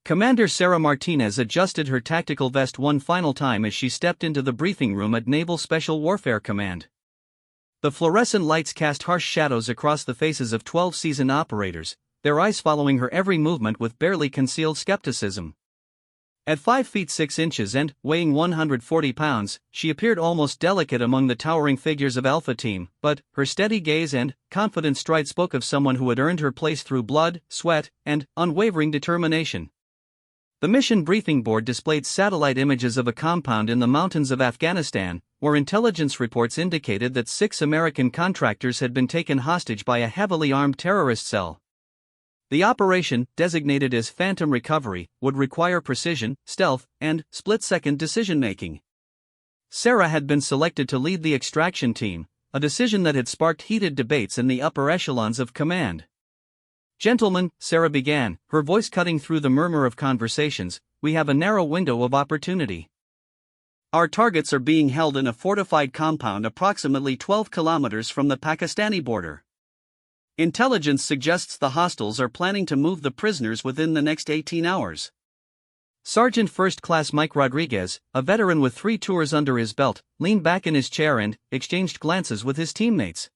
Commander Sarah Martinez adjusted her tactical vest one final time as she stepped into the briefing room at Naval Special Warfare Command. The fluorescent lights cast harsh shadows across the faces of 12 seasoned operators, their eyes following her every movement with barely concealed skepticism. At 5 feet 6 inches and weighing 140 pounds, she appeared almost delicate among the towering figures of Alpha Team, but her steady gaze and confident stride spoke of someone who had earned her place through blood, sweat, and unwavering determination. The mission briefing board displayed satellite images of a compound in the mountains of Afghanistan, where intelligence reports indicated that 6 American contractors had been taken hostage by a heavily armed terrorist cell. The operation, designated as Phantom Recovery, would require precision, stealth, and split-second decision-making. Sarah had been selected to lead the extraction team, a decision that had sparked heated debates in the upper echelons of command. "Gentlemen," Sarah began, her voice cutting through the murmur of conversations, "we have a narrow window of opportunity. Our targets are being held in a fortified compound approximately 12 kilometers from the Pakistani border. Intelligence suggests the hostiles are planning to move the prisoners within the next 18 hours. Sergeant First Class Mike Rodriguez, a veteran with 3 tours under his belt, leaned back in his chair and exchanged glances with his teammates.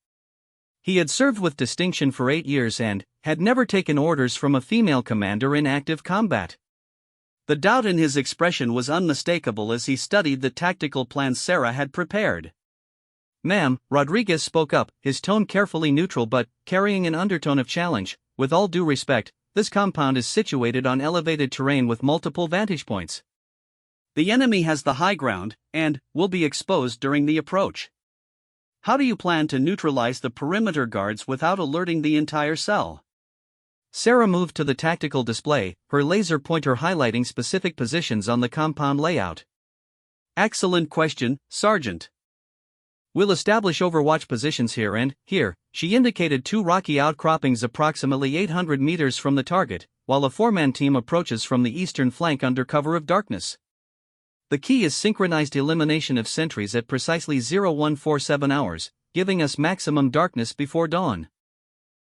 He had served with distinction for 8 years and had never taken orders from a female commander in active combat. The doubt in his expression was unmistakable as he studied the tactical plan Sarah had prepared. "Ma'am," Rodriguez spoke up, his tone carefully neutral but carrying an undertone of challenge, "with all due respect, this compound is situated on elevated terrain with multiple vantage points. The enemy has the high ground, and will be exposed during the approach. How do you plan to neutralize the perimeter guards without alerting the entire cell?" Sarah moved to the tactical display, her laser pointer highlighting specific positions on the compound layout. "Excellent question, Sergeant. We'll establish overwatch positions here and here." She indicated 2 rocky outcroppings approximately 800 meters from the target, while a 4-man team approaches from the eastern flank under cover of darkness. "The key is synchronized elimination of sentries at precisely 0147 hours, giving us maximum darkness before dawn."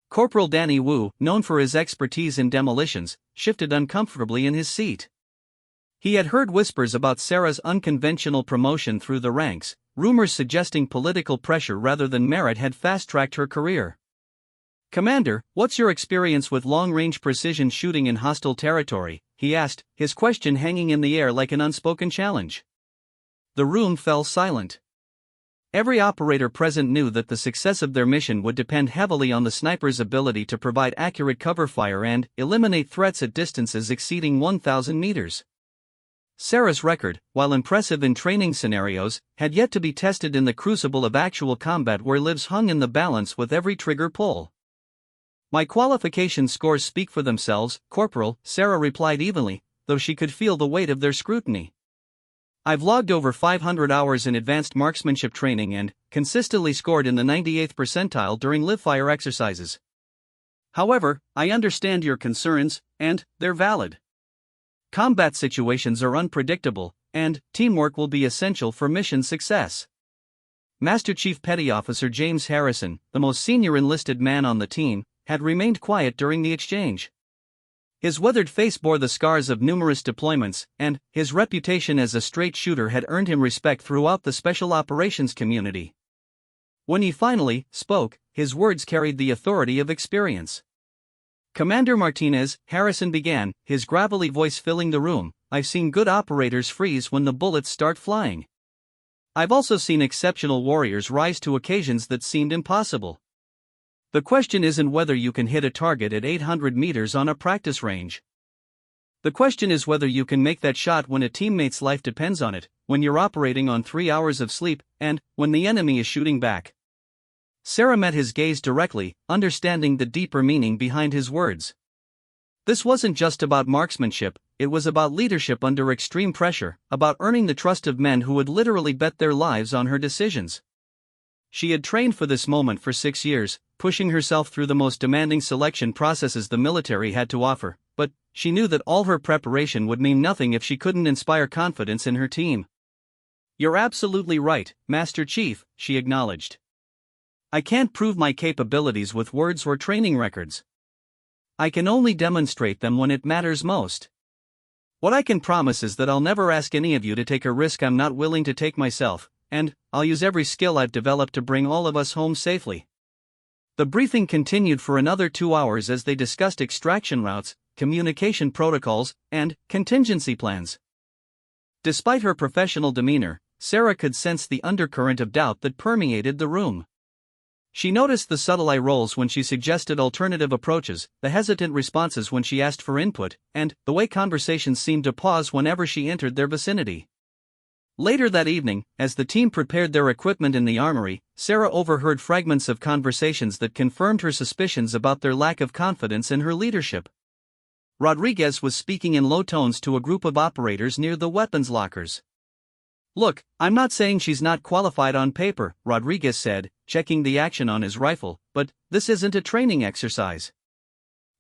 Corporal Danny Wu, known for his expertise in demolitions, shifted uncomfortably in his seat. He had heard whispers about Sarah's unconventional promotion through the ranks. Rumors suggesting political pressure rather than merit had fast-tracked her career. "Commander, what's your experience with long-range precision shooting in hostile territory?" he asked, his question hanging in the air like an unspoken challenge. The room fell silent. Every operator present knew that the success of their mission would depend heavily on the sniper's ability to provide accurate cover fire and eliminate threats at distances exceeding 1,000 meters. Sarah's record, while impressive in training scenarios, had yet to be tested in the crucible of actual combat where lives hung in the balance with every trigger pull. "My qualification scores speak for themselves, Corporal," Sarah replied evenly, though she could feel the weight of their scrutiny. "I've logged over 500 hours in advanced marksmanship training and consistently scored in the 98th percentile during live-fire exercises. However, I understand your concerns, and they're valid. Combat situations are unpredictable, and teamwork will be essential for mission success." Master Chief Petty Officer James Harrison, the most senior enlisted man on the team, had remained quiet during the exchange. His weathered face bore the scars of numerous deployments, and his reputation as a straight shooter had earned him respect throughout the special operations community. When he finally spoke, his words carried the authority of experience. "Commander Martinez," Harrison began, his gravelly voice filling the room, "I've seen good operators freeze when the bullets start flying. I've also seen exceptional warriors rise to occasions that seemed impossible. The question isn't whether you can hit a target at 800 meters on a practice range. The question is whether you can make that shot when a teammate's life depends on it, when you're operating on 3 hours of sleep, and when the enemy is shooting back." Sarah met his gaze directly, understanding the deeper meaning behind his words. This wasn't just about marksmanship, it was about leadership under extreme pressure, about earning the trust of men who would literally bet their lives on her decisions. She had trained for this moment for 6 years, pushing herself through the most demanding selection processes the military had to offer, but she knew that all her preparation would mean nothing if she couldn't inspire confidence in her team. "You're absolutely right, Master Chief," she acknowledged. "I can't prove my capabilities with words or training records. I can only demonstrate them when it matters most. What I can promise is that I'll never ask any of you to take a risk I'm not willing to take myself, and I'll use every skill I've developed to bring all of us home safely." The briefing continued for another 2 hours as they discussed extraction routes, communication protocols, and contingency plans. Despite her professional demeanor, Sarah could sense the undercurrent of doubt that permeated the room. She noticed the subtle eye rolls when she suggested alternative approaches, the hesitant responses when she asked for input, and the way conversations seemed to pause whenever she entered their vicinity. Later that evening, as the team prepared their equipment in the armory, Sarah overheard fragments of conversations that confirmed her suspicions about their lack of confidence in her leadership. Rodriguez was speaking in low tones to a group of operators near the weapons lockers. "Look, I'm not saying she's not qualified on paper," Rodriguez said, checking the action on his rifle, "but this isn't a training exercise.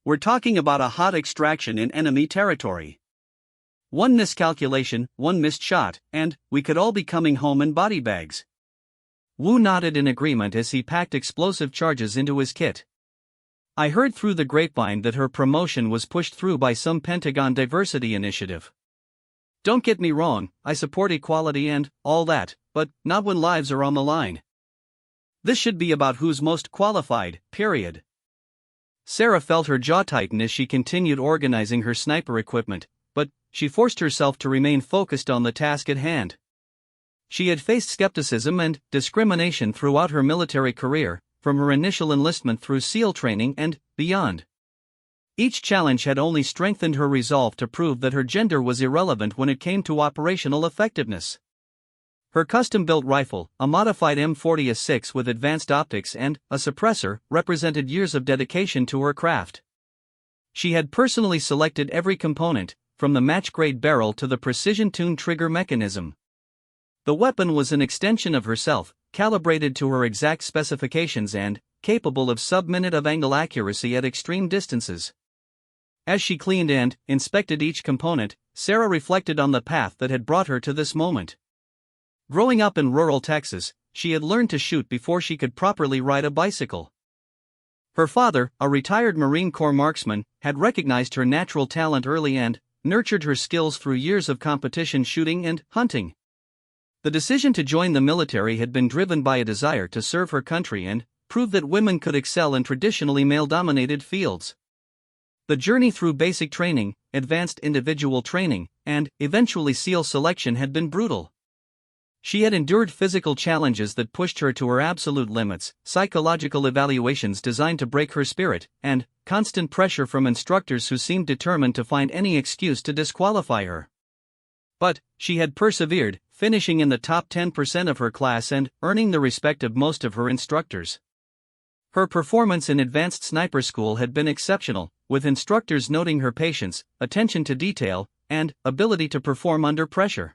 We're talking about a hot extraction in enemy territory. One miscalculation, one missed shot, and we could all be coming home in body bags." Wu nodded in agreement as he packed explosive charges into his kit. "I heard through the grapevine that her promotion was pushed through by some Pentagon diversity initiative. Don't get me wrong, I support equality and all that, but not when lives are on the line. This should be about who's most qualified, period." Sarah felt her jaw tighten as she continued organizing her sniper equipment, but she forced herself to remain focused on the task at hand. She had faced skepticism and discrimination throughout her military career, from her initial enlistment through SEAL training and beyond. Each challenge had only strengthened her resolve to prove that her gender was irrelevant when it came to operational effectiveness. Her custom-built rifle, a modified M40A6 with advanced optics and a suppressor, represented years of dedication to her craft. She had personally selected every component, from the match-grade barrel to the precision-tuned trigger mechanism. The weapon was an extension of herself, calibrated to her exact specifications and capable of sub-minute of angle accuracy at extreme distances. As she cleaned and inspected each component, Sarah reflected on the path that had brought her to this moment. Growing up in rural Texas, she had learned to shoot before she could properly ride a bicycle. Her father, a retired Marine Corps marksman, had recognized her natural talent early and nurtured her skills through years of competition shooting and hunting. The decision to join the military had been driven by a desire to serve her country and prove that women could excel in traditionally male-dominated fields. The journey through basic training, advanced individual training, and eventually SEAL selection had been brutal. She had endured physical challenges that pushed her to her absolute limits, psychological evaluations designed to break her spirit, and constant pressure from instructors who seemed determined to find any excuse to disqualify her. But she had persevered, finishing in the top 10% of her class and earning the respect of most of her instructors. Her performance in advanced sniper school had been exceptional, with instructors noting her patience, attention to detail, and ability to perform under pressure.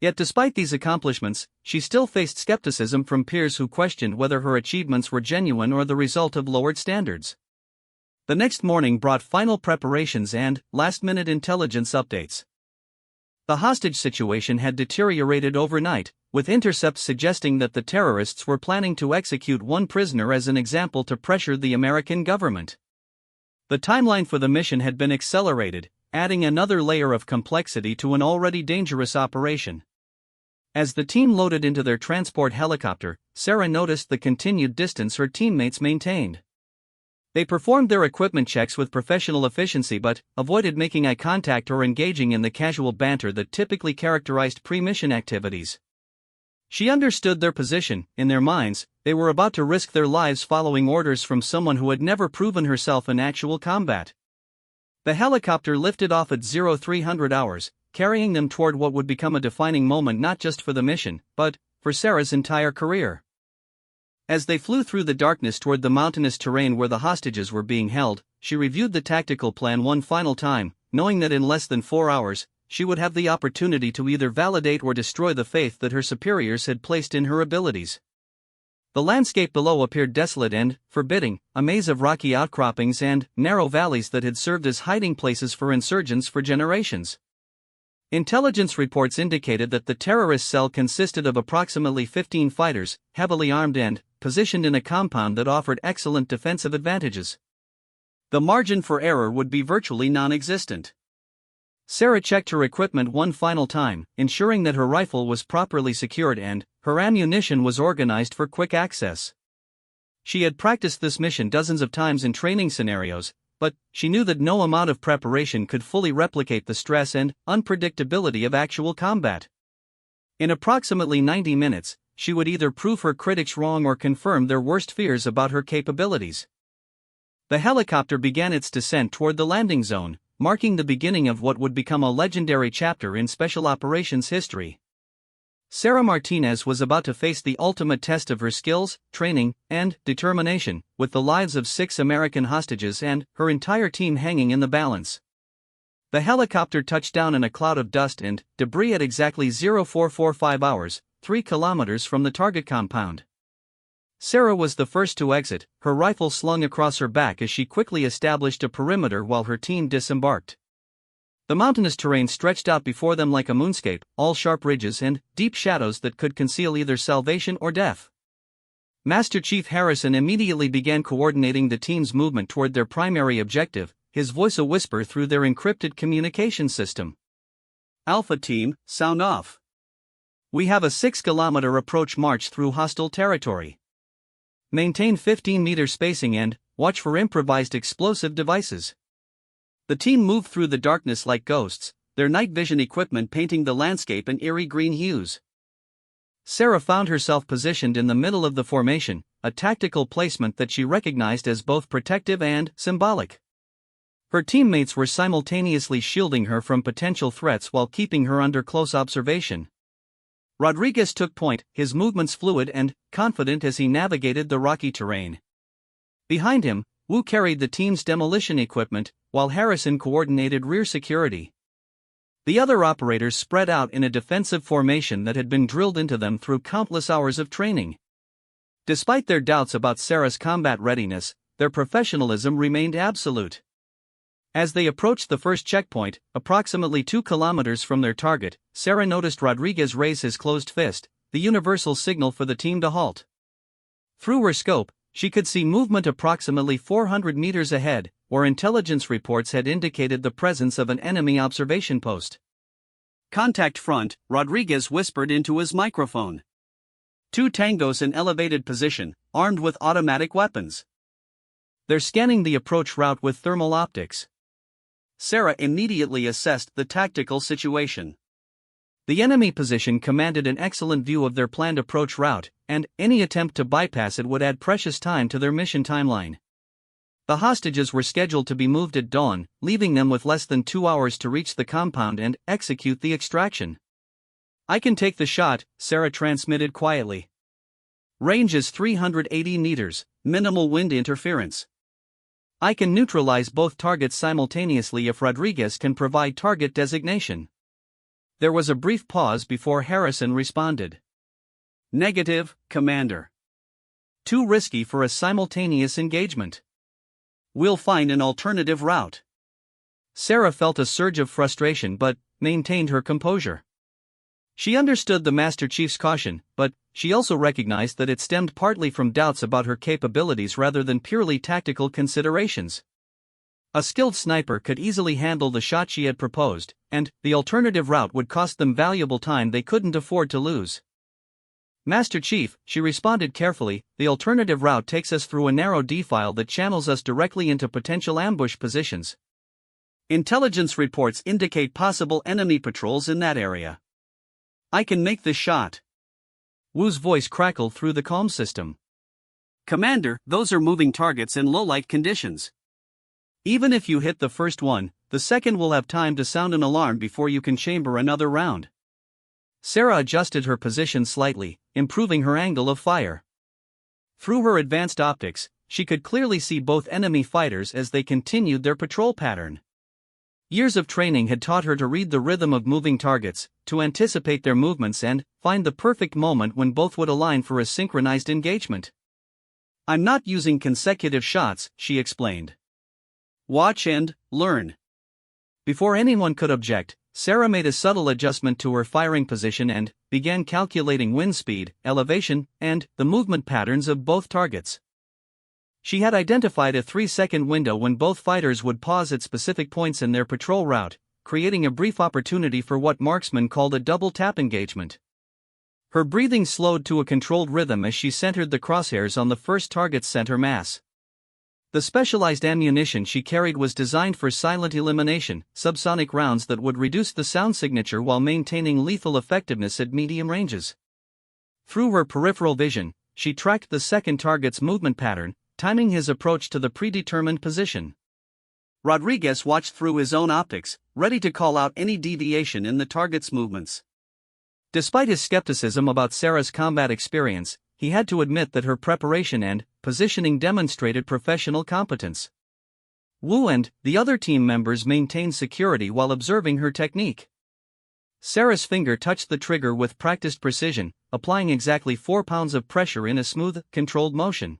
Yet despite these accomplishments, she still faced skepticism from peers who questioned whether her achievements were genuine or the result of lowered standards. The next morning brought final preparations and last-minute intelligence updates. The hostage situation had deteriorated overnight, with intercepts suggesting that the terrorists were planning to execute one prisoner as an example to pressure the American government. The timeline for the mission had been accelerated, adding another layer of complexity to an already dangerous operation. As the team loaded into their transport helicopter, Sarah noticed the continued distance her teammates maintained. They performed their equipment checks with professional efficiency but avoided making eye contact or engaging in the casual banter that typically characterized pre-mission activities. She understood their position. In their minds, they were about to risk their lives following orders from someone who had never proven herself in actual combat. The helicopter lifted off at 0300 hours, carrying them toward what would become a defining moment not just for the mission, but for Sarah's entire career. As they flew through the darkness toward the mountainous terrain where the hostages were being held, she reviewed the tactical plan one final time, knowing that in less than 4 hours, she would have the opportunity to either validate or destroy the faith that her superiors had placed in her abilities. The landscape below appeared desolate and forbidding, a maze of rocky outcroppings and narrow valleys that had served as hiding places for insurgents for generations. Intelligence reports indicated that the terrorist cell consisted of approximately 15 fighters, heavily armed and positioned in a compound that offered excellent defensive advantages. The margin for error would be virtually non-existent. Sarah checked her equipment one final time, ensuring that her rifle was properly secured and her ammunition was organized for quick access. She had practiced this mission dozens of times in training scenarios, but she knew that no amount of preparation could fully replicate the stress and unpredictability of actual combat. In approximately 90 minutes, she would either prove her critics wrong or confirm their worst fears about her capabilities. The helicopter began its descent toward the landing zone, marking the beginning of what would become a legendary chapter in special operations history. Sarah Martinez was about to face the ultimate test of her skills, training, and determination, with the lives of 6 American hostages and her entire team hanging in the balance. The helicopter touched down in a cloud of dust and debris at exactly 0445 hours, 3 kilometers from the target compound. Sarah was the first to exit, her rifle slung across her back as she quickly established a perimeter while her team disembarked. The mountainous terrain stretched out before them like a moonscape, all sharp ridges and deep shadows that could conceal either salvation or death. Master Chief Harrison immediately began coordinating the team's movement toward their primary objective, his voice a whisper through their encrypted communication system. "Alpha Team, sound off. We have a 6-kilometer approach march through hostile territory. Maintain 15-meter spacing and watch for improvised explosive devices." The team moved through the darkness like ghosts, their night vision equipment painting the landscape in eerie green hues. Sarah found herself positioned in the middle of the formation, a tactical placement that she recognized as both protective and symbolic. Her teammates were simultaneously shielding her from potential threats while keeping her under close observation. Rodriguez took point, his movements fluid and confident as he navigated the rocky terrain. Behind him, Wu carried the team's demolition equipment, while Harrison coordinated rear security. The other operators spread out in a defensive formation that had been drilled into them through countless hours of training. Despite their doubts about Sarah's combat readiness, their professionalism remained absolute. As they approached the first checkpoint, approximately 2 kilometers from their target, Sarah noticed Rodriguez raise his closed fist, the universal signal for the team to halt. Through her scope, she could see movement approximately 400 meters ahead, where intelligence reports had indicated the presence of an enemy observation post. "Contact front," Rodriguez whispered into his microphone. 2 tangos in elevated position, armed with automatic weapons. They're scanning the approach route with thermal optics. Sarah immediately assessed the tactical situation. The enemy position commanded an excellent view of their planned approach route, and any attempt to bypass it would add precious time to their mission timeline. The hostages were scheduled to be moved at dawn, leaving them with less than 2 hours to reach the compound and execute the extraction. "I can take the shot," Sarah transmitted quietly. "Range is 380 meters, minimal wind interference. I can neutralize both targets simultaneously if Rodriguez can provide target designation." There was a brief pause before Harrison responded. "Negative, Commander. Too risky for a simultaneous engagement. We'll find an alternative route." Sarah felt a surge of frustration but maintained her composure. She understood the Master Chief's caution, but she also recognized that it stemmed partly from doubts about her capabilities rather than purely tactical considerations. A skilled sniper could easily handle the shot she had proposed, and the alternative route would cost them valuable time they couldn't afford to lose. "Master Chief," she responded carefully, "the alternative route takes us through a narrow defile that channels us directly into potential ambush positions. Intelligence reports indicate possible enemy patrols in that area. I can make this shot." Wu's voice crackled through the comm system. "Commander, those are moving targets in low-light conditions. Even if you hit the first one, the second will have time to sound an alarm before you can chamber another round." Sarah adjusted her position slightly, improving her angle of fire. Through her advanced optics, she could clearly see both enemy fighters as they continued their patrol pattern. Years of training had taught her to read the rhythm of moving targets, to anticipate their movements and find the perfect moment when both would align for a synchronized engagement. "I'm not using consecutive shots," she explained. "Watch and learn." Before anyone could object, Sarah made a subtle adjustment to her firing position and began calculating wind speed, elevation, and the movement patterns of both targets. She had identified a 3-second window when both fighters would pause at specific points in their patrol route, creating a brief opportunity for what marksmen called a double tap engagement. Her breathing slowed to a controlled rhythm as she centered the crosshairs on the first target's center mass. The specialized ammunition she carried was designed for silent elimination, subsonic rounds that would reduce the sound signature while maintaining lethal effectiveness at medium ranges. Through her peripheral vision, she tracked the second target's movement pattern, timing his approach to the predetermined position. Rodriguez watched through his own optics, ready to call out any deviation in the target's movements. Despite his skepticism about Sarah's combat experience, he had to admit that her preparation and positioning demonstrated professional competence. Wu and the other team members maintained security while observing her technique. Sarah's finger touched the trigger with practiced precision, applying exactly 4 pounds of pressure in a smooth, controlled motion.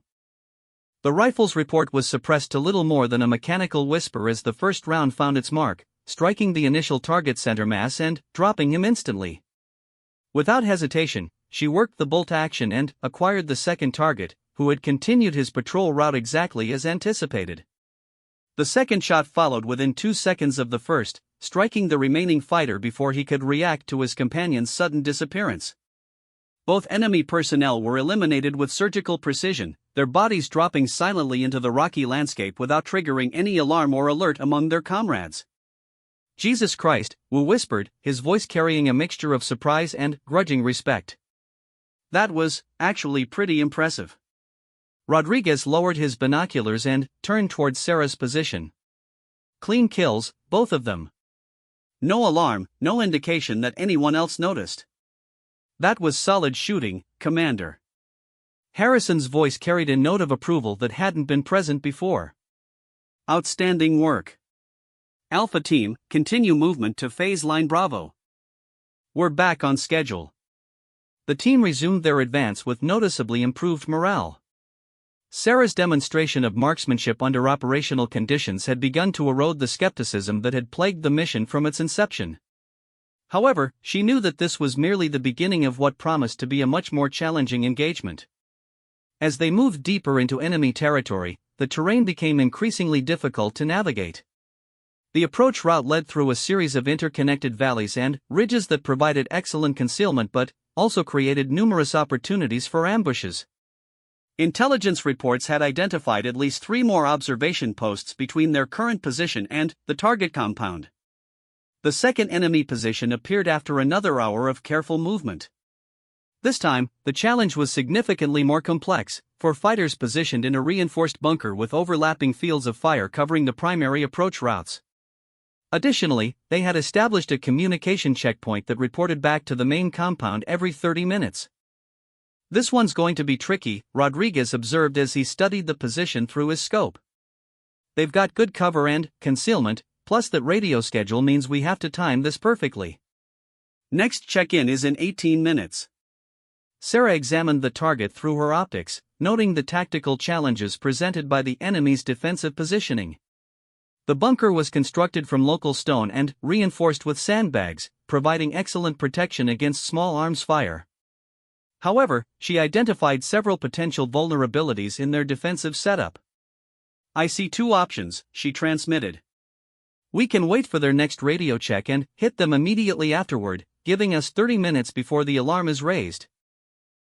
The rifle's report was suppressed to little more than a mechanical whisper as the first round found its mark, striking the initial target center mass and dropping him instantly. Without hesitation, she worked the bolt action and acquired the second target, who had continued his patrol route exactly as anticipated. The second shot followed within 2 seconds of the first, striking the remaining fighter before he could react to his companion's sudden disappearance. Both enemy personnel were eliminated with surgical precision, their bodies dropping silently into the rocky landscape without triggering any alarm or alert among their comrades. "Jesus Christ," Wu whispered, his voice carrying a mixture of surprise and grudging respect. "That was, actually, pretty impressive." Rodriguez lowered his binoculars and turned towards Sarah's position. "Clean kills, both of them. No alarm, no indication that anyone else noticed." "That was solid shooting, Commander." Harrison's voice carried a note of approval that hadn't been present before. "Outstanding work. Alpha Team, continue movement to phase line Bravo. We're back on schedule." The team resumed their advance with noticeably improved morale. Sarah's demonstration of marksmanship under operational conditions had begun to erode the skepticism that had plagued the mission from its inception. However, she knew that this was merely the beginning of what promised to be a much more challenging engagement. As they moved deeper into enemy territory, the terrain became increasingly difficult to navigate. The approach route led through a series of interconnected valleys and ridges that provided excellent concealment but also created numerous opportunities for ambushes. Intelligence reports had identified at least 3 more observation posts between their current position and the target compound. The second enemy position appeared after another hour of careful movement. This time, the challenge was significantly more complex, for fighters positioned in a reinforced bunker with overlapping fields of fire covering the primary approach routes. Additionally, they had established a communication checkpoint that reported back to the main compound every 30 minutes. "This one's going to be tricky," Rodriguez observed as he studied the position through his scope. "They've got good cover and concealment, plus that radio schedule means we have to time this perfectly. Next check-in is in 18 minutes. Sarah examined the target through her optics, noting the tactical challenges presented by the enemy's defensive positioning. The bunker was constructed from local stone and reinforced with sandbags, providing excellent protection against small arms fire. However, she identified several potential vulnerabilities in their defensive setup. "I see 2 options," she transmitted. "We can wait for their next radio check and hit them immediately afterward, giving us 30 minutes before the alarm is raised.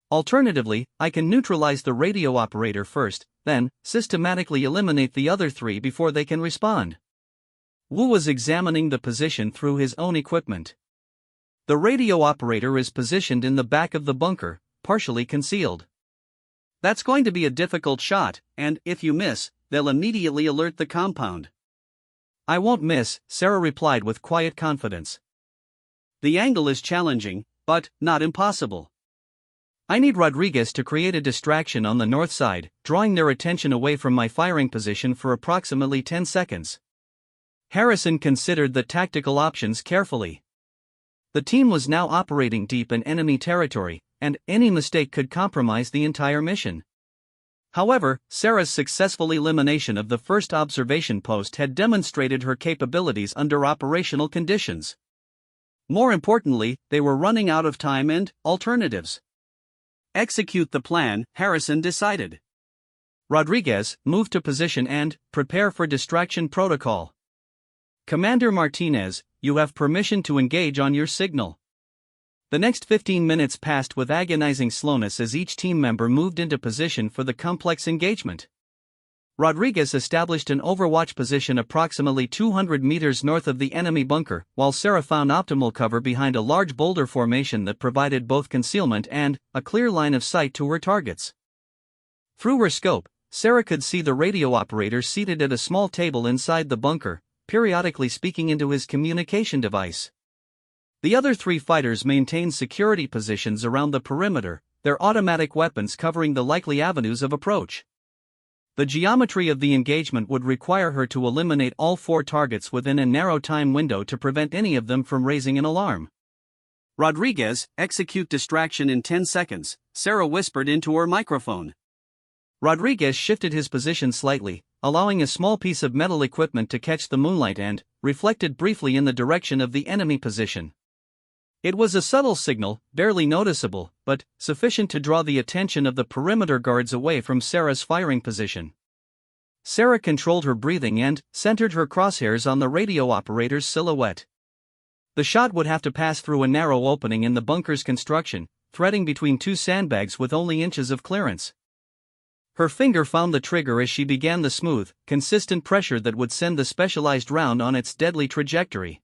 Alternatively, I can neutralize the radio operator first, then systematically eliminate the other 3 before they can respond." Wu was examining the position through his own equipment. The radio operator is positioned in the back of the bunker, partially concealed. "That's going to be a difficult shot, and if you miss, they'll immediately alert the compound." "I won't miss," Sarah replied with quiet confidence. "The angle is challenging, but not impossible. I need Rodriguez to create a distraction on the north side, drawing their attention away from my firing position for approximately 10 seconds. Harrison considered the tactical options carefully. The team was now operating deep in enemy territory, and any mistake could compromise the entire mission. However, Sarah's successful elimination of the first observation post had demonstrated her capabilities under operational conditions. More importantly, they were running out of time and alternatives. "Execute the plan," Harrison decided. "Rodriguez, move to position and prepare for distraction protocol." Commander Martinez, you have permission to engage on your signal. The next 15 minutes passed with agonizing slowness as each team member moved into position for the complex engagement. Rodriguez established an overwatch position approximately 200 meters north of the enemy bunker, while Sarah found optimal cover behind a large boulder formation that provided both concealment and a clear line of sight to her targets. Through her scope, Sarah could see the radio operator seated at a small table inside the bunker, periodically speaking into his communication device. The other 3 fighters maintained security positions around the perimeter, their automatic weapons covering the likely avenues of approach. The geometry of the engagement would require her to eliminate all 4 targets within a narrow time window to prevent any of them from raising an alarm. Rodriguez, execute distraction in 10 seconds, Sarah whispered into her microphone. Rodriguez shifted his position slightly, allowing a small piece of metal equipment to catch the moonlight and reflected briefly in the direction of the enemy position. It was a subtle signal, barely noticeable, but sufficient to draw the attention of the perimeter guards away from Sarah's firing position. Sarah controlled her breathing and centered her crosshairs on the radio operator's silhouette. The shot would have to pass through a narrow opening in the bunker's construction, threading between 2 sandbags with only inches of clearance. Her finger found the trigger as she began the smooth, consistent pressure that would send the specialized round on its deadly trajectory.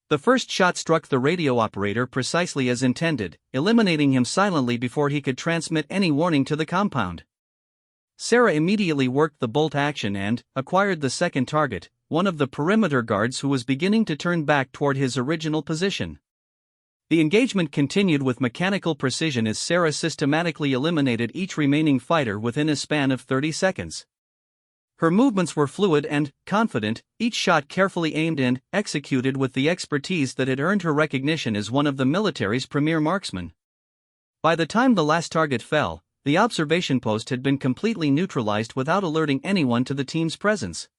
The first shot struck the radio operator precisely as intended, eliminating him silently before he could transmit any warning to the compound. Sarah immediately worked the bolt action and acquired the second target, one of the perimeter guards who was beginning to turn back toward his original position. The engagement continued with mechanical precision as Sarah systematically eliminated each remaining fighter within a span of 30 seconds. Her movements were fluid and confident, each shot carefully aimed and executed with the expertise that had earned her recognition as one of the military's premier marksmen. By the time the last target fell, the observation post had been completely neutralized without alerting anyone to the team's presence.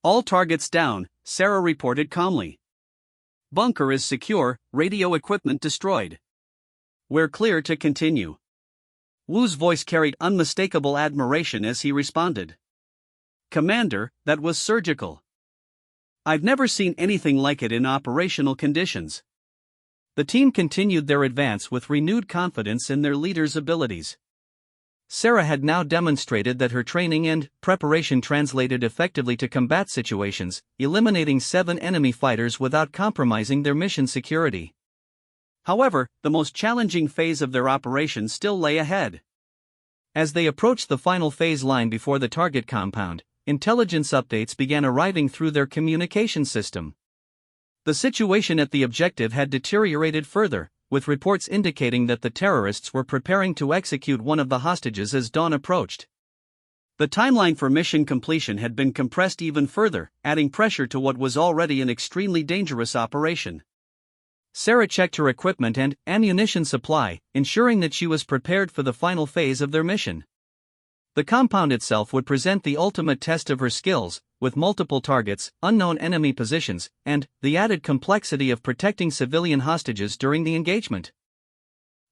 All targets down, Sarah reported calmly. Bunker is secure, radio equipment destroyed. We're clear to continue. Wu's voice carried unmistakable admiration as he responded. Commander, that was surgical. I've never seen anything like it in operational conditions. The team continued their advance with renewed confidence in their leader's abilities. Sarah had now demonstrated that her training and preparation translated effectively to combat situations, eliminating 7 enemy fighters without compromising their mission security. However, the most challenging phase of their operation still lay ahead. As they approached the final phase line before the target compound, intelligence updates began arriving through their communication system. The situation at the objective had deteriorated further, with reports indicating that the terrorists were preparing to execute one of the hostages as dawn approached. The timeline for mission completion had been compressed even further, adding pressure to what was already an extremely dangerous operation. Sarah checked her equipment and ammunition supply, ensuring that she was prepared for the final phase of their mission. The compound itself would present the ultimate test of her skills, with multiple targets, unknown enemy positions, and the added complexity of protecting civilian hostages during the engagement.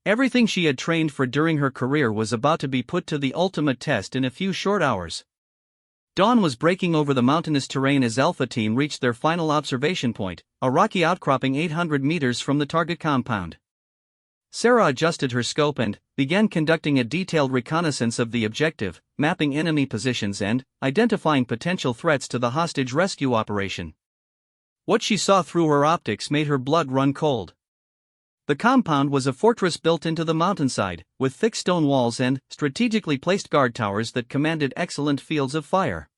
Everything she had trained for during her career was about to be put to the ultimate test in a few short hours. Dawn was breaking over the mountainous terrain as Alpha Team reached their final observation point, a rocky outcropping 800 meters from the target compound. Sarah adjusted her scope and began conducting a detailed reconnaissance of the objective, mapping enemy positions and identifying potential threats to the hostage rescue operation. What she saw through her optics made her blood run cold. The compound was a fortress built into the mountainside, with thick stone walls and strategically placed guard towers that commanded excellent fields of fire.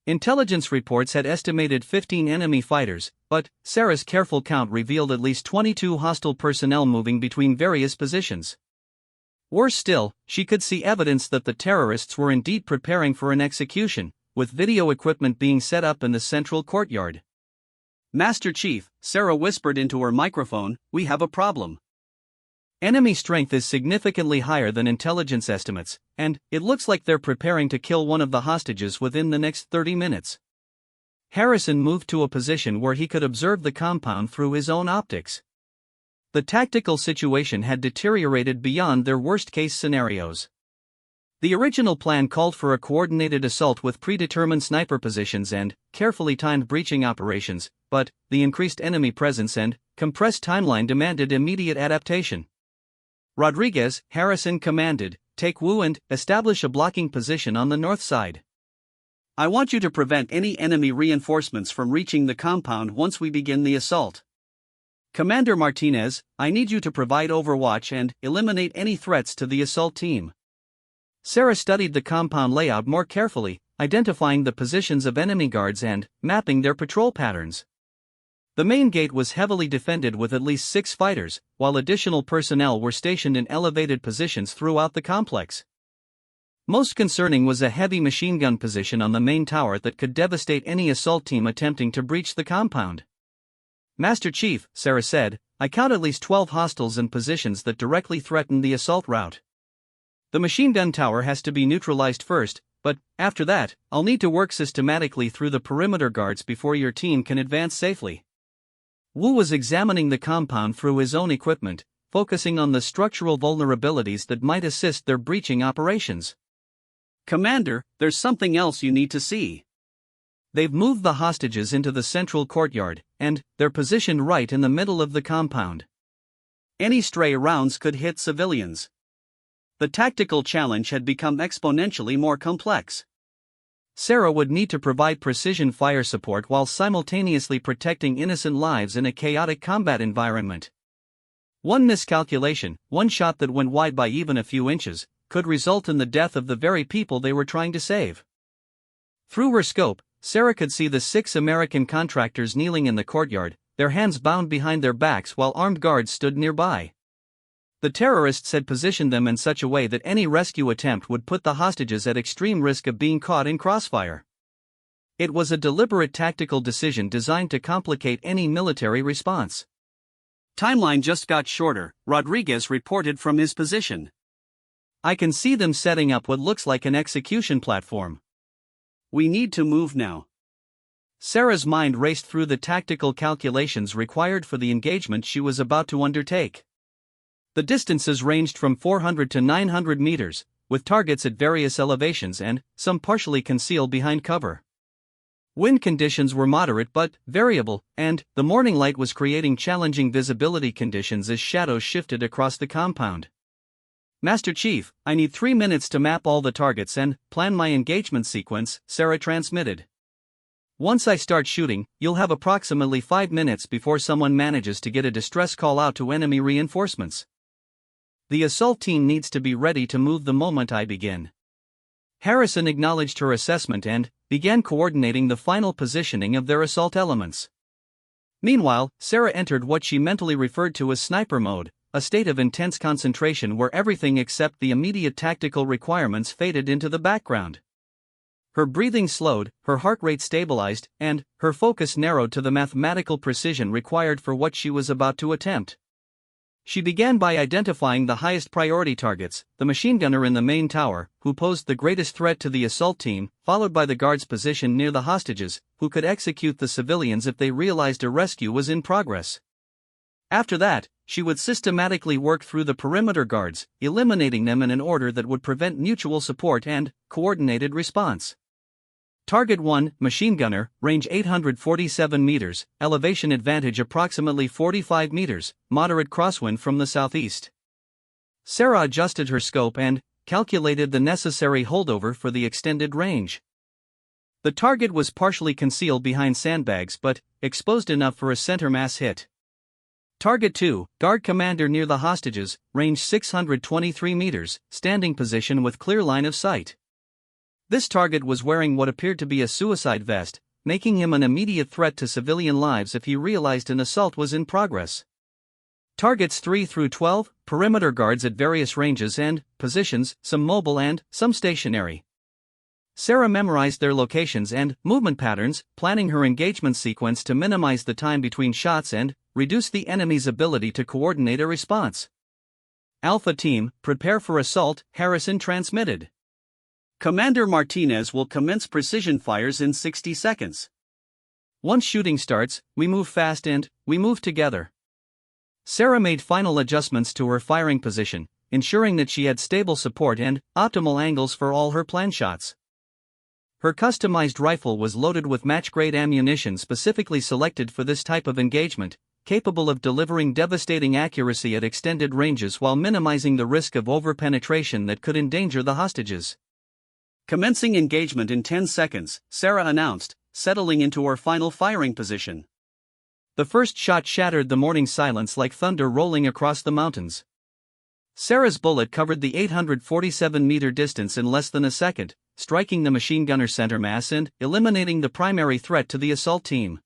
Intelligence reports had estimated 15 enemy fighters, but Sarah's careful count revealed at least 22 hostile personnel moving between various positions. Worse still, she could see evidence that the terrorists were indeed preparing for an execution, with video equipment being set up in the central courtyard. Master Chief, Sarah whispered into her microphone, we have a problem. Enemy strength is significantly higher than intelligence estimates, and it looks like they're preparing to kill one of the hostages within the next 30 minutes. Harrison moved to a position where he could observe the compound through his own optics. The tactical situation had deteriorated beyond their worst-case scenarios. The original plan called for a coordinated assault with predetermined sniper positions and carefully timed breaching operations, but the increased enemy presence and compressed timeline demanded immediate adaptation. Rodriguez, Harrison commanded, "Take Wu and establish a blocking position on the north side. I want you to prevent any enemy reinforcements from reaching the compound once we begin the assault. Commander Martinez, I need you to provide overwatch and eliminate any threats to the assault team." Sarah studied the compound layout more carefully, identifying the positions of enemy guards and mapping their patrol patterns. The main gate was heavily defended with at least 6 fighters, while additional personnel were stationed in elevated positions throughout the complex. Most concerning was a heavy machine gun position on the main tower that could devastate any assault team attempting to breach the compound. "Master Chief," Sarah said, "I count at least 12 hostiles and positions that directly threaten the assault route. The machine gun tower has to be neutralized first, but after that, I'll need to work systematically through the perimeter guards before your team can advance safely." Wu was examining the compound through his own equipment, focusing on the structural vulnerabilities that might assist their breaching operations. "Commander, there's something else you need to see. They've moved the hostages into the central courtyard, and they're positioned right in the middle of the compound. Any stray rounds could hit civilians." The tactical challenge had become exponentially more complex. Sarah would need to provide precision fire support while simultaneously protecting innocent lives in a chaotic combat environment. One miscalculation, one shot that went wide by even a few inches, could result in the death of the very people they were trying to save. Through her scope, Sarah could see the 6 American contractors kneeling in the courtyard, their hands bound behind their backs while armed guards stood nearby. The terrorists had positioned them in such a way that any rescue attempt would put the hostages at extreme risk of being caught in crossfire. It was a deliberate tactical decision designed to complicate any military response. Timeline just got shorter, Rodriguez reported from his position. "I can see them setting up what looks like an execution platform. We need to move now." Sarah's mind raced through the tactical calculations required for the engagement she was about to undertake. The distances ranged from 400 to 900 meters, with targets at various elevations and some partially concealed behind cover. Wind conditions were moderate but variable, and the morning light was creating challenging visibility conditions as shadows shifted across the compound. "Master Chief, I need 3 minutes to map all the targets and plan my engagement sequence," Sarah transmitted. "Once I start shooting, you'll have approximately 5 minutes before someone manages to get a distress call out to enemy reinforcements. The assault team needs to be ready to move the moment I begin." Harrison acknowledged her assessment and began coordinating the final positioning of their assault elements. Meanwhile, Sarah entered what she mentally referred to as sniper mode, a state of intense concentration where everything except the immediate tactical requirements faded into the background. Her breathing slowed, her heart rate stabilized, and her focus narrowed to the mathematical precision required for what she was about to attempt. She began by identifying the highest priority targets, the machine gunner in the main tower, who posed the greatest threat to the assault team, followed by the guards positioned near the hostages, who could execute the civilians if they realized a rescue was in progress. After that, she would systematically work through the perimeter guards, eliminating them in an order that would prevent mutual support and coordinated response. Target 1, machine gunner, range 847 meters, elevation advantage approximately 45 meters, moderate crosswind from the southeast. Sarah adjusted her scope and calculated the necessary holdover for the extended range. The target was partially concealed behind sandbags but exposed enough for a center mass hit. Target 2, guard commander near the hostages, range 623 meters, standing position with clear line of sight. This target was wearing what appeared to be a suicide vest, making him an immediate threat to civilian lives if he realized an assault was in progress. Targets 3 through 12, perimeter guards at various ranges and positions, some mobile and some stationary. Sarah memorized their locations and movement patterns, planning her engagement sequence to minimize the time between shots and reduce the enemy's ability to coordinate a response. "Alpha Team, prepare for assault," Harrison transmitted. "Commander Martinez will commence precision fires in 60 seconds. Once shooting starts, we move fast and we move together." Sarah made final adjustments to her firing position, ensuring that she had stable support and optimal angles for all her planned shots. Her customized rifle was loaded with match-grade ammunition specifically selected for this type of engagement, capable of delivering devastating accuracy at extended ranges while minimizing the risk of over-penetration that could endanger the hostages. Commencing engagement in 10 seconds, Sarah announced, settling into her final firing position. The first shot shattered the morning silence like thunder rolling across the mountains. Sarah's bullet covered the 847-meter distance in less than a second, striking the machine gunner's center mass and eliminating the primary threat to the assault team.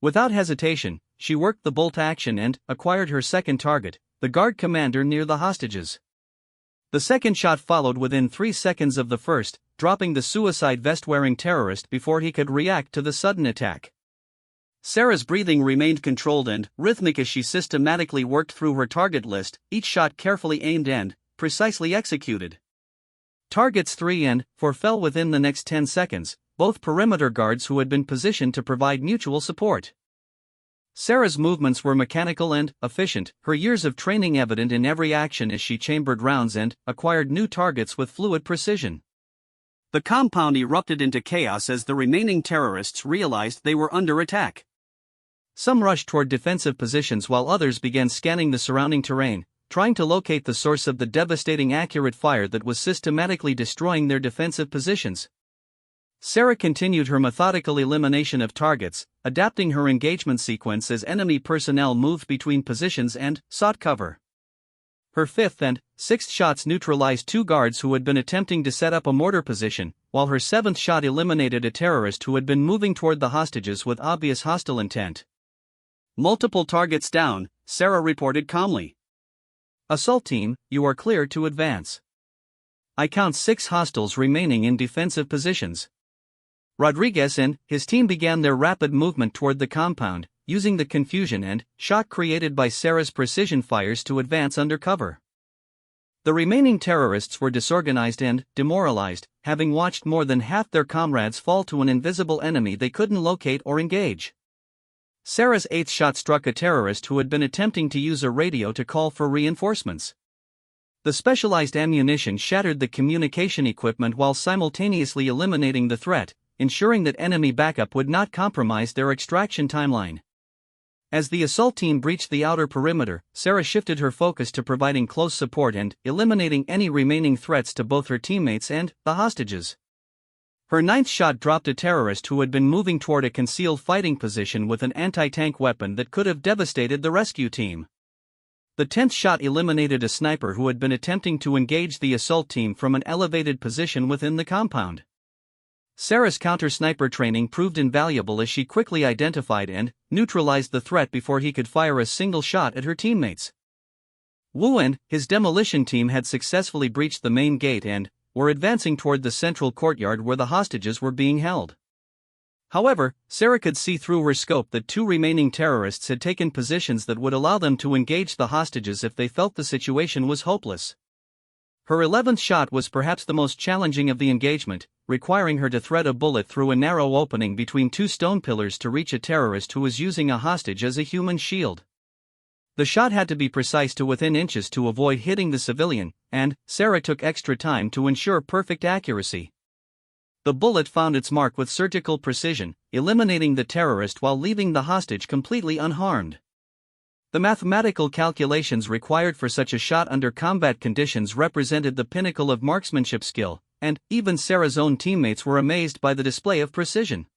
Without hesitation, she worked the bolt action and acquired her second target, the guard commander near the hostages. The second shot followed within 3 seconds of the first, dropping the suicide vest-wearing terrorist before he could react to the sudden attack. Sarah's breathing remained controlled and rhythmic as she systematically worked through her target list, each shot carefully aimed and precisely executed. Targets 3 and 4 fell within the next 10 seconds, both perimeter guards who had been positioned to provide mutual support. Sarah's movements were mechanical and efficient, her years of training evident in every action as she chambered rounds and acquired new targets with fluid precision. The compound erupted into chaos as the remaining terrorists realized they were under attack. Some rushed toward defensive positions while others began scanning the surrounding terrain, trying to locate the source of the devastating accurate fire that was systematically destroying their defensive positions. Sarah continued her methodical elimination of targets, adapting her engagement sequence as enemy personnel moved between positions and sought cover. Her fifth and sixth shots neutralized 2 guards who had been attempting to set up a mortar position, while her seventh shot eliminated a terrorist who had been moving toward the hostages with obvious hostile intent. Multiple targets down, Sarah reported calmly. Assault team, you are clear to advance. I count 6 hostiles remaining in defensive positions. Rodriguez and his team began their rapid movement toward the compound, using the confusion and shock created by Sarah's precision fires to advance under cover. The remaining terrorists were disorganized and demoralized, having watched more than half their comrades fall to an invisible enemy they couldn't locate or engage. Sarah's 8th shot struck a terrorist who had been attempting to use a radio to call for reinforcements. The specialized ammunition shattered the communication equipment while simultaneously eliminating the threat, ensuring that enemy backup would not compromise their extraction timeline. As the assault team breached the outer perimeter, Sarah shifted her focus to providing close support and eliminating any remaining threats to both her teammates and the hostages. Her 9th shot dropped a terrorist who had been moving toward a concealed fighting position with an anti-tank weapon that could have devastated the rescue team. The 10th shot eliminated a sniper who had been attempting to engage the assault team from an elevated position within the compound. Sarah's counter-sniper training proved invaluable as she quickly identified and neutralized the threat before he could fire a single shot at her teammates. Wu and his demolition team had successfully breached the main gate and were advancing toward the central courtyard where the hostages were being held. However, Sarah could see through her scope that 2 remaining terrorists had taken positions that would allow them to engage the hostages if they felt the situation was hopeless. Her 11th shot was perhaps the most challenging of the engagement, requiring her to thread a bullet through a narrow opening between 2 stone pillars to reach a terrorist who was using a hostage as a human shield. The shot had to be precise to within inches to avoid hitting the civilian, and Sarah took extra time to ensure perfect accuracy. The bullet found its mark with surgical precision, eliminating the terrorist while leaving the hostage completely unharmed. The mathematical calculations required for such a shot under combat conditions represented the pinnacle of marksmanship skill, and even Sarah's own teammates were amazed by the display of precision.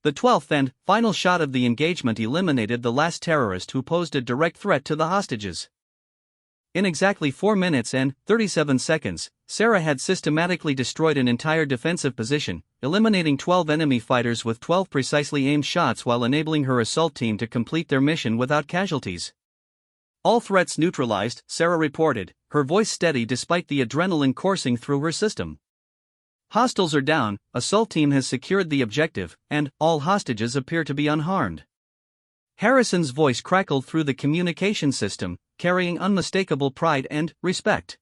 The 12th and final shot of the engagement eliminated the last terrorist who posed a direct threat to the hostages. In exactly 4 minutes and 37 seconds, Sarah had systematically destroyed an entire defensive position, eliminating 12 enemy fighters with 12 precisely aimed shots while enabling her assault team to complete their mission without casualties. All threats neutralized, Sarah reported, her voice steady despite the adrenaline coursing through her system. Hostiles are down, assault team has secured the objective, and all hostages appear to be unharmed. Harrison's voice crackled through the communication system, carrying unmistakable pride and respect.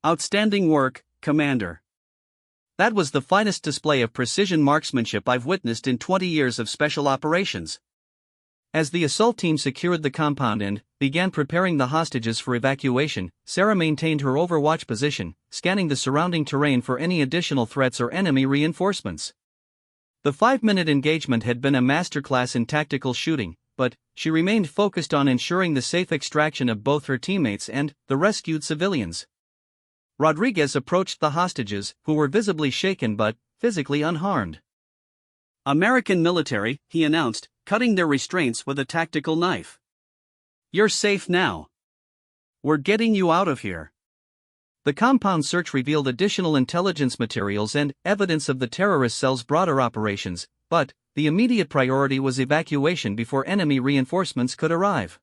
Outstanding work, Commander. That was the finest display of precision marksmanship I've witnessed in 20 years of special operations. As the assault team secured the compound and began preparing the hostages for evacuation, Sarah maintained her overwatch position, scanning the surrounding terrain for any additional threats or enemy reinforcements. The 5-minute engagement had been a masterclass in tactical shooting, but she remained focused on ensuring the safe extraction of both her teammates and the rescued civilians. Rodriguez approached the hostages, who were visibly shaken but physically unharmed. American military, he announced, cutting their restraints with a tactical knife. You're safe now. We're getting you out of here. The compound search revealed additional intelligence materials and evidence of the terrorist cell's broader operations, but the immediate priority was evacuation before enemy reinforcements could arrive.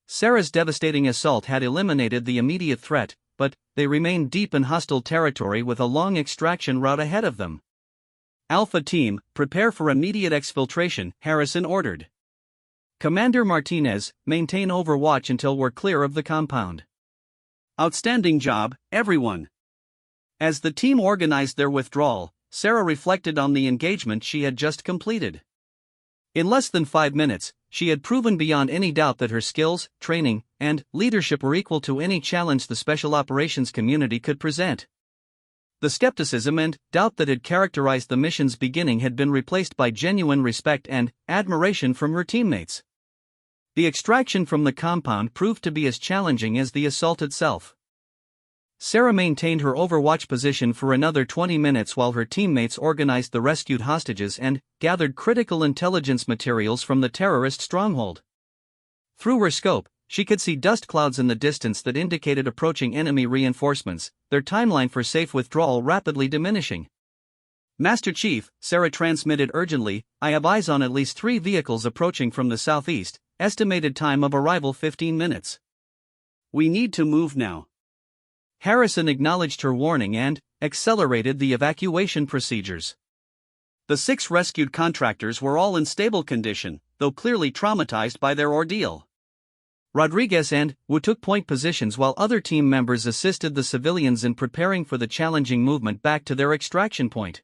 Sarah's devastating assault had eliminated the immediate threat, but they remained deep in hostile territory with a long extraction route ahead of them. Alpha Team, prepare for immediate exfiltration, Harrison ordered. Commander Martinez, maintain overwatch until we're clear of the compound. Outstanding job, everyone. As the team organized their withdrawal, Sarah reflected on the engagement she had just completed. In less than 5 minutes, she had proven beyond any doubt that her skills, training, and leadership were equal to any challenge the special operations community could present. The skepticism and doubt that had characterized the mission's beginning had been replaced by genuine respect and admiration from her teammates. The extraction from the compound proved to be as challenging as the assault itself. Sarah maintained her overwatch position for another 20 minutes while her teammates organized the rescued hostages and gathered critical intelligence materials from the terrorist stronghold. Through her scope, she could see dust clouds in the distance that indicated approaching enemy reinforcements, their timeline for safe withdrawal rapidly diminishing. Master Chief, Sarah transmitted urgently, I have eyes on at least 3 vehicles approaching from the southeast, estimated time of arrival 15 minutes. We need to move now. Harrison acknowledged her warning and accelerated the evacuation procedures. The 6 rescued contractors were all in stable condition, though clearly traumatized by their ordeal. Rodriguez and Wu took point positions while other team members assisted the civilians in preparing for the challenging movement back to their extraction point.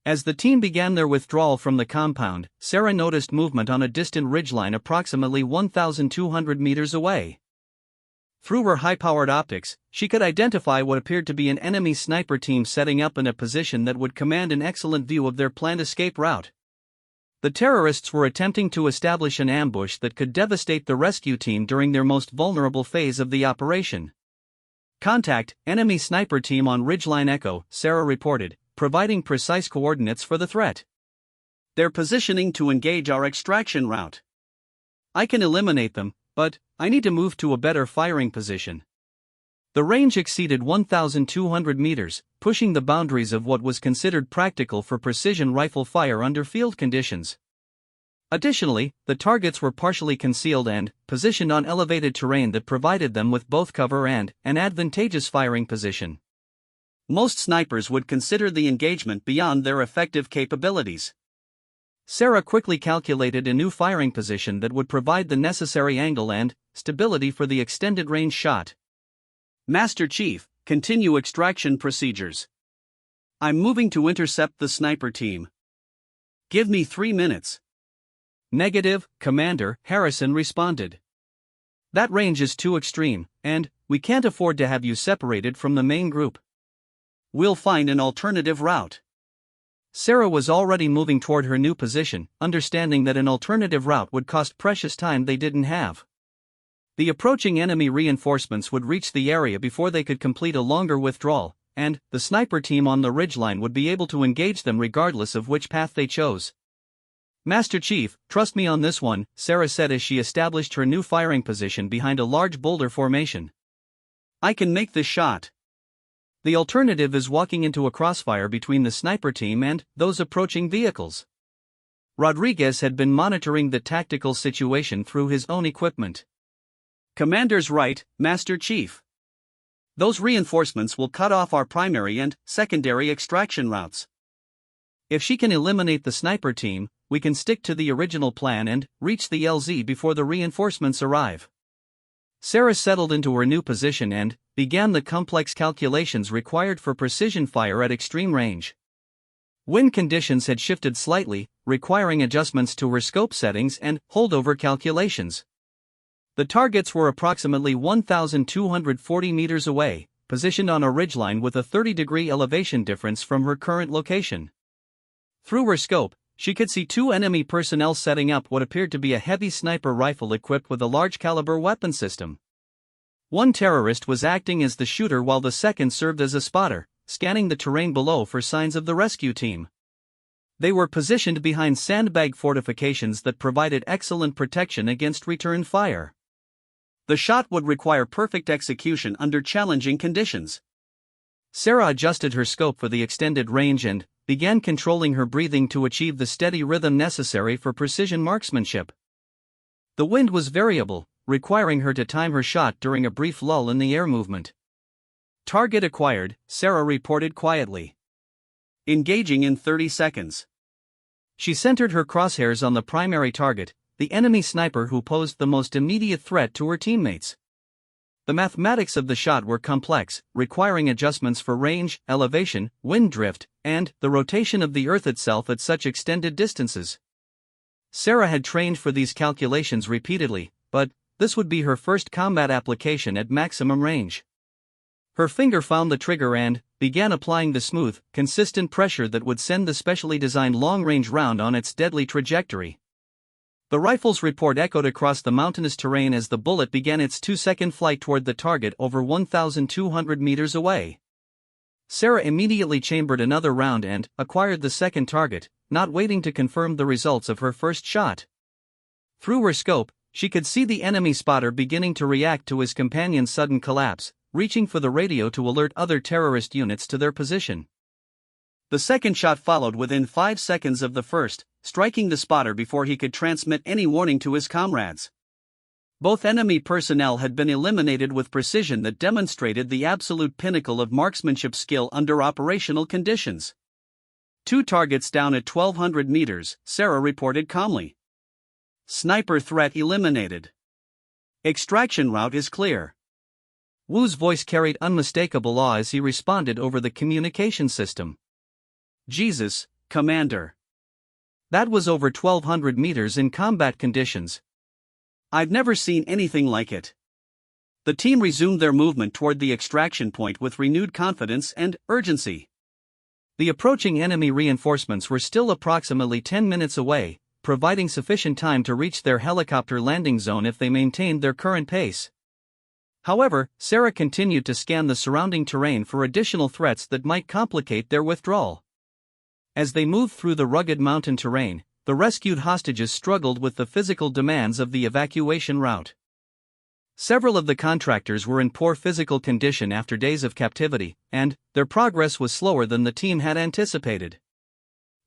As the team began their withdrawal from the compound, Sarah noticed movement on a distant ridgeline approximately 1,200 meters away. Through her high-powered optics, she could identify what appeared to be an enemy sniper team setting up in a position that would command an excellent view of their planned escape route. The terrorists were attempting to establish an ambush that could devastate the rescue team during their most vulnerable phase of the operation. Contact, enemy sniper team on Ridgeline Echo, Sarah reported, providing precise coordinates for the threat. They're positioning to engage our extraction route. I can eliminate them, but I need to move to a better firing position. The range exceeded 1,200 meters, pushing the boundaries of what was considered practical for precision rifle fire under field conditions. Additionally, the targets were partially concealed and positioned on elevated terrain that provided them with both cover and an advantageous firing position. Most snipers would consider the engagement beyond their effective capabilities. Sarah quickly calculated a new firing position that would provide the necessary angle and stability for the extended range shot. Master Chief, continue extraction procedures. I'm moving to intercept the sniper team. Give me 3 minutes. Negative, Commander, Harrison responded. That range is too extreme, and we can't afford to have you separated from the main group. We'll find an alternative route. Sarah was already moving toward her new position, understanding that an alternative route would cost precious time they didn't have. The approaching enemy reinforcements would reach the area before they could complete a longer withdrawal, and the sniper team on the ridgeline would be able to engage them regardless of which path they chose. Master Chief, trust me on this one, Sarah said as she established her new firing position behind a large boulder formation. I can make this shot. The alternative is walking into a crossfire between the sniper team and those approaching vehicles. Rodriguez had been monitoring the tactical situation through his own equipment. Commander's right, Master Chief. Those reinforcements will cut off our primary and secondary extraction routes. If she can eliminate the sniper team, we can stick to the original plan and reach the LZ before the reinforcements arrive. Sarah settled into her new position and began the complex calculations required for precision fire at extreme range. Wind conditions had shifted slightly, requiring adjustments to her scope settings and holdover calculations. The targets were approximately 1,240 meters away, positioned on a ridgeline with a 30-degree elevation difference from her current location. Through her scope, she could see two enemy personnel setting up what appeared to be a heavy sniper rifle equipped with a large-caliber weapon system. One terrorist was acting as the shooter while the second served as a spotter, scanning the terrain below for signs of the rescue team. They were positioned behind sandbag fortifications that provided excellent protection against return fire. The shot would require perfect execution under challenging conditions. Sarah adjusted her scope for the extended range and began controlling her breathing to achieve the steady rhythm necessary for precision marksmanship. The wind was variable, requiring her to time her shot during a brief lull in the air movement. Target acquired, Sarah reported quietly. Engaging in 30 seconds. She centered her crosshairs on the primary target, the enemy sniper who posed the most immediate threat to her teammates. The mathematics of the shot were complex, requiring adjustments for range, elevation, wind drift, and the rotation of the Earth itself at such extended distances. Sarah had trained for these calculations repeatedly, but this would be her first combat application at maximum range. Her finger found the trigger and began applying the smooth, consistent pressure that would send the specially designed long-range round on its deadly trajectory. The rifle's report echoed across the mountainous terrain as the bullet began its 2-second flight toward the target over 1,200 meters away. Sarah immediately chambered another round and acquired the second target, not waiting to confirm the results of her first shot. Through her scope, she could see the enemy spotter beginning to react to his companion's sudden collapse, reaching for the radio to alert other terrorist units to their position. The second shot followed within 5 seconds of the first, striking the spotter before he could transmit any warning to his comrades. Both enemy personnel had been eliminated with precision that demonstrated the absolute pinnacle of marksmanship skill under operational conditions. 2 targets down at 1,200 meters, Sarah reported calmly. Sniper threat eliminated. Extraction route is clear. Wu's voice carried unmistakable awe as he responded over the communication system. Jesus, Commander. That was over 1,200 meters in combat conditions. I've never seen anything like it. The team resumed their movement toward the extraction point with renewed confidence and urgency. The approaching enemy reinforcements were still approximately 10 minutes away, providing sufficient time to reach their helicopter landing zone if they maintained their current pace. However, Sarah continued to scan the surrounding terrain for additional threats that might complicate their withdrawal. As they moved through the rugged mountain terrain, the rescued hostages struggled with the physical demands of the evacuation route. Several of the contractors were in poor physical condition after days of captivity, and their progress was slower than the team had anticipated.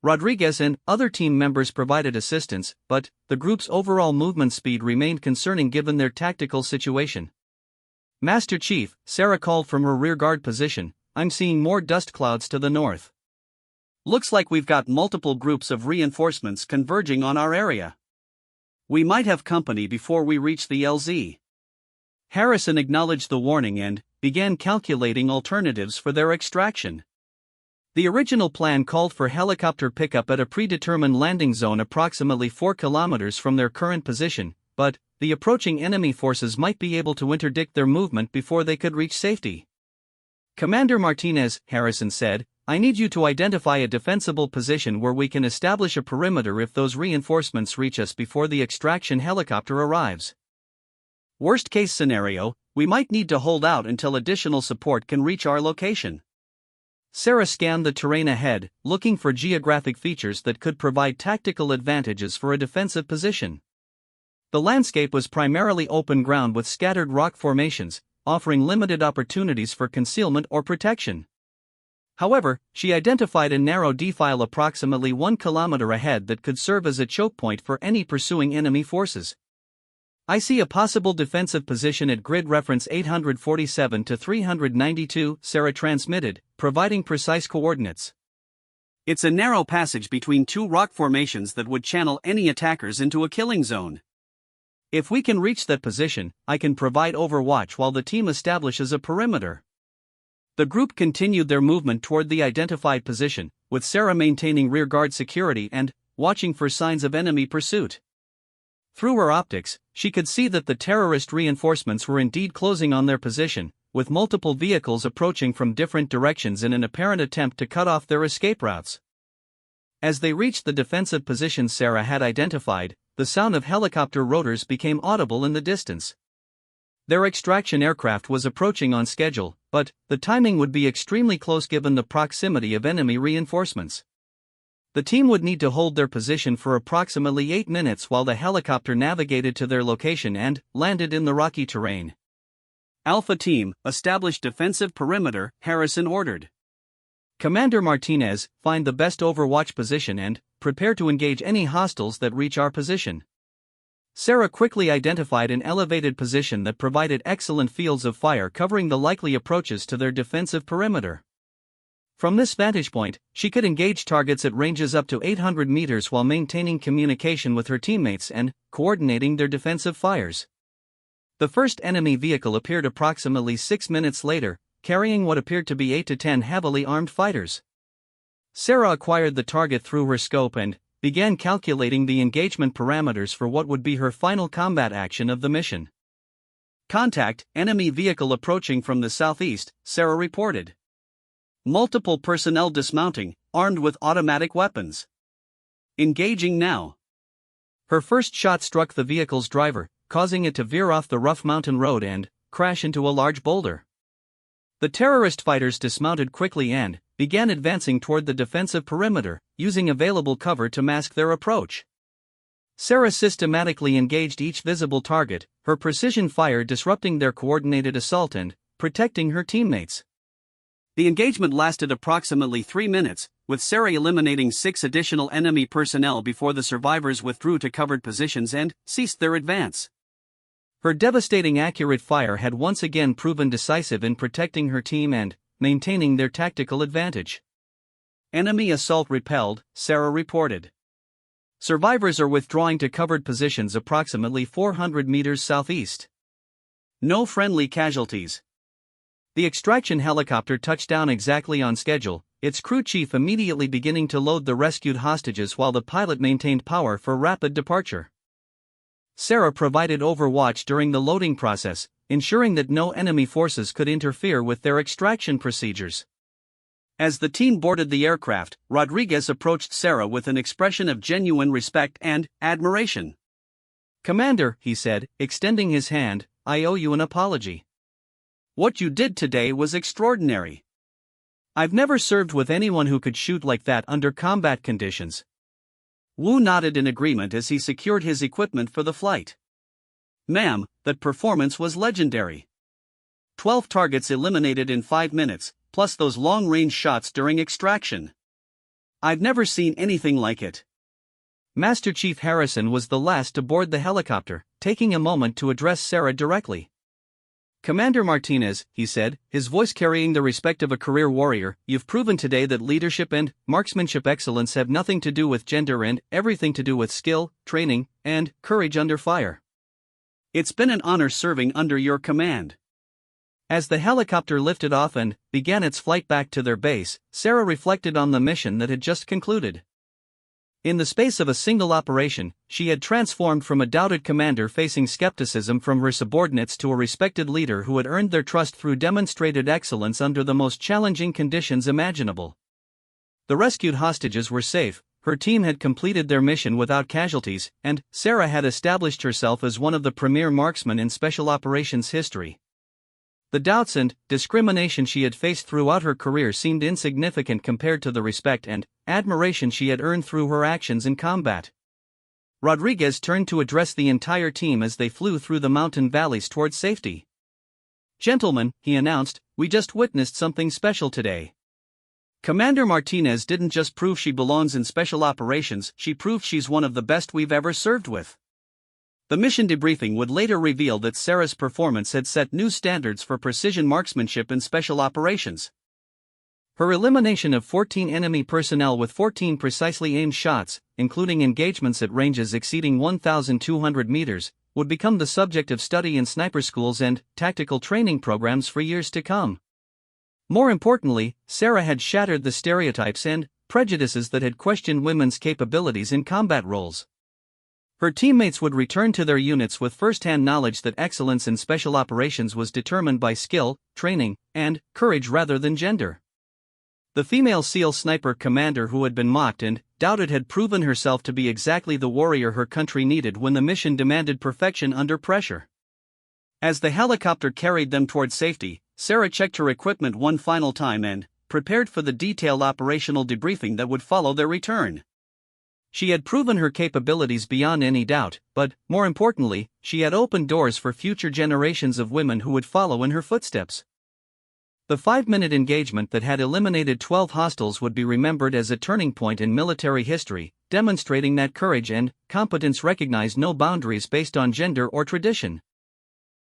Rodriguez and other team members provided assistance, but the group's overall movement speed remained concerning given their tactical situation. Master Chief, Sarah called from her rearguard position, I'm seeing more dust clouds to the north. Looks like we've got multiple groups of reinforcements converging on our area. We might have company before we reach the LZ. Harrison acknowledged the warning and began calculating alternatives for their extraction. The original plan called for helicopter pickup at a predetermined landing zone approximately 4 kilometers from their current position, but the approaching enemy forces might be able to interdict their movement before they could reach safety. Commander Martinez, Harrison said, I need you to identify a defensible position where we can establish a perimeter if those reinforcements reach us before the extraction helicopter arrives. Worst case scenario, we might need to hold out until additional support can reach our location. Sarah scanned the terrain ahead, looking for geographic features that could provide tactical advantages for a defensive position. The landscape was primarily open ground with scattered rock formations, offering limited opportunities for concealment or protection. However, she identified a narrow defile approximately 1 kilometer ahead that could serve as a choke point for any pursuing enemy forces. I see a possible defensive position at grid reference 847 to 392, Sarah transmitted, providing precise coordinates. It's a narrow passage between 2 rock formations that would channel any attackers into a killing zone. If we can reach that position, I can provide overwatch while the team establishes a perimeter. The group continued their movement toward the identified position, with Sarah maintaining rearguard security and watching for signs of enemy pursuit. Through her optics, she could see that the terrorist reinforcements were indeed closing on their position, with multiple vehicles approaching from different directions in an apparent attempt to cut off their escape routes. As they reached the defensive positions Sarah had identified, the sound of helicopter rotors became audible in the distance. Their extraction aircraft was approaching on schedule, but the timing would be extremely close given the proximity of enemy reinforcements. The team would need to hold their position for approximately 8 minutes while the helicopter navigated to their location and landed in the rocky terrain. Alpha Team, establish defensive perimeter, Harrison ordered. Commander Martinez, find the best overwatch position and prepare to engage any hostiles that reach our position. Sarah quickly identified an elevated position that provided excellent fields of fire covering the likely approaches to their defensive perimeter. From this vantage point, she could engage targets at ranges up to 800 meters while maintaining communication with her teammates and coordinating their defensive fires. The first enemy vehicle appeared approximately 6 minutes later, carrying what appeared to be 8 to 10 heavily armed fighters. Sarah acquired the target through her scope and began calculating the engagement parameters for what would be her final combat action of the mission. Contact, enemy vehicle approaching from the southeast, Sarah reported. Multiple personnel dismounting, armed with automatic weapons. Engaging now. Her first shot struck the vehicle's driver, causing it to veer off the rough mountain road and crash into a large boulder. The terrorist fighters dismounted quickly and began advancing toward the defensive perimeter, using available cover to mask their approach. Sarah systematically engaged each visible target, her precision fire disrupting their coordinated assault and protecting her teammates. The engagement lasted approximately 3 minutes, with Sarah eliminating 6 additional enemy personnel before the survivors withdrew to covered positions and ceased their advance. Her devastating accurate fire had once again proven decisive in protecting her team and maintaining their tactical advantage. Enemy assault repelled, Sarah reported. Survivors are withdrawing to covered positions approximately 400 meters southeast. No friendly casualties. The extraction helicopter touched down exactly on schedule, its crew chief immediately beginning to load the rescued hostages while the pilot maintained power for rapid departure. Sarah provided overwatch during the loading process, ensuring that no enemy forces could interfere with their extraction procedures. As the team boarded the aircraft, Rodriguez approached Sarah with an expression of genuine respect and admiration. "Commander," he said, extending his hand, "I owe you an apology. What you did today was extraordinary. I've never served with anyone who could shoot like that under combat conditions." Wu nodded in agreement as he secured his equipment for the flight. "Ma'am, that performance was legendary. 12 targets eliminated in 5 minutes, plus those long-range shots during extraction. I've never seen anything like it." Master Chief Harrison was the last to board the helicopter, taking a moment to address Sarah directly. "Commander Martinez," he said, his voice carrying the respect of a career warrior, "you've proven today that leadership and marksmanship excellence have nothing to do with gender and everything to do with skill, training, and courage under fire. It's been an honor serving under your command." As the helicopter lifted off and began its flight back to their base, Sarah reflected on the mission that had just concluded. In the space of a single operation, she had transformed from a doubted commander facing skepticism from her subordinates to a respected leader who had earned their trust through demonstrated excellence under the most challenging conditions imaginable. The rescued hostages were safe, her team had completed their mission without casualties, and Sarah had established herself as one of the premier marksmen in special operations history. The doubts and discrimination she had faced throughout her career seemed insignificant compared to the respect and admiration she had earned through her actions in combat. Rodriguez turned to address the entire team as they flew through the mountain valleys towards safety. "Gentlemen," he announced, "we just witnessed something special today. Commander Martinez didn't just prove she belongs in special operations, she proved she's one of the best we've ever served with." The mission debriefing would later reveal that Sarah's performance had set new standards for precision marksmanship in special operations. Her elimination of 14 enemy personnel with 14 precisely aimed shots, including engagements at ranges exceeding 1,200 meters, would become the subject of study in sniper schools and tactical training programs for years to come. More importantly, Sarah had shattered the stereotypes and prejudices that had questioned women's capabilities in combat roles. Her teammates would return to their units with first-hand knowledge that excellence in special operations was determined by skill, training, and courage rather than gender. The female SEAL sniper commander who had been mocked and doubted had proven herself to be exactly the warrior her country needed when the mission demanded perfection under pressure. As the helicopter carried them toward safety, Sarah checked her equipment one final time and prepared for the detailed operational debriefing that would follow their return. She had proven her capabilities beyond any doubt, but, more importantly, she had opened doors for future generations of women who would follow in her footsteps. The 5-minute engagement that had eliminated 12 hostiles would be remembered as a turning point in military history, demonstrating that courage and competence recognized no boundaries based on gender or tradition.